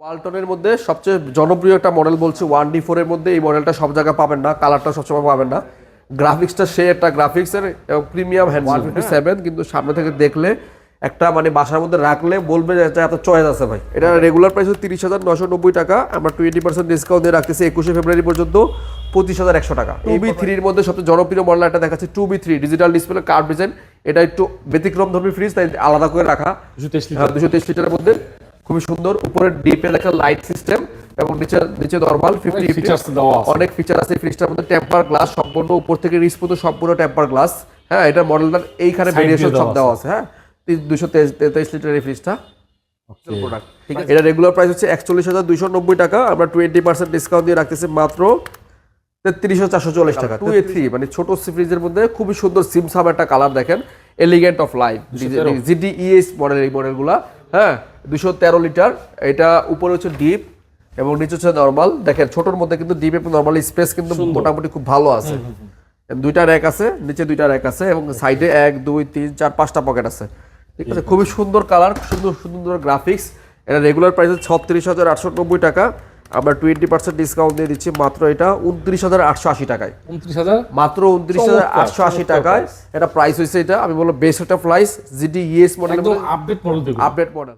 ওয়ালটনের মধ্যে সবচেয়ে জনপ্রিয় একটা মডেল বলছে 1D4 এর মধ্যে এই মডেলটা সব জায়গায় পাবেন না, কালারটা সবসময় পাবেন না, গ্রাফিক্সটা সে একটা গ্রাফিক্সের এবং প্রিমিয়াম হ্যান্ড 157 কিন্তু সামনে থেকে দেখলে একটা মানে বাসার মধ্যে রাখলে বলবে যে এত চয়েস আছে ভাই। এটা রেগুলার প্রাইস 30,990 টাকা, আমরা 20% ডিসকাউন্ট দিয়ে রাখতেছি 21শে ফেব্রুয়ারি পর্যন্ত 25,100 টাকা। 2B3 এর মধ্যে সবচেয়ে জনপ্রিয় মডেল একটা দেখাচ্ছে 2B3 digital display curve design. এটা একটু ব্যতিক্রম ধর্মী ফ্রিজ, তাই আলাদা করে রাখা 223 লিটারের মধ্যে, খুবই সুন্দর। উপরে ডিপে লেখা লাইট সিস্টেম এবং নিচে নরমাল 50 ফিচার্স দেওয়া আছে, অনেক ফিচার আছে ফ্রিজটার মধ্যে। টেম্পার গ্লাস সম্পূর্ণ উপর থেকে নিচ পর্যন্ত সম্পূর্ণ টেম্পার গ্লাস। হ্যাঁ, এটা মডেলটা এইখানে ভেরিয়েশন সব দেওয়া আছে। হ্যাঁ, 223 লিটার এই ফ্রিজটা প্রোডাক্ট, ঠিক আছে। এটা রেগুলার প্রাইস হচ্ছে 41,290 টাকা, আমরা 20% ডিসকাউন্ট দিয়ে রাখতেছি মাত্র 33,440 টাকা। 2A3 মানে ছোট ফ্রিজের মধ্যে খুবই সুন্দর সিমসাম একটা কালার, দেখেন elegant of life GTES model, এই মডেলগুলা। হ্যাঁ, 213 লিটার, এটা উপরে হচ্ছে ডিপ এবং নিচে হচ্ছে নরমাল। দেখেন ছোটর মধ্যে কিন্তু ডিপ এবং নরমাল স্পেস কিন্তু মোটামুটি খুব ভালো আছে। দুইটা র্যাক আছে, নিচে দুইটা র্যাক আছে এবং সাইডে 1 2 3 4 5টা পকেট আছে, ঠিক আছে। খুবই সুন্দর কালার, সুন্দর গ্রাফিক্স। এটা রেগুলার প্রাইস 36,890 টাকা, আমরা 20% ডিসকাউন্ট দিয়ে দিচ্ছি মাত্র এটা 29,880 টাকায়। মাত্র 29,880 টাকায় এটা প্রাইস হয়েছে। এটা আমি বলবো best of price GTES model, update model.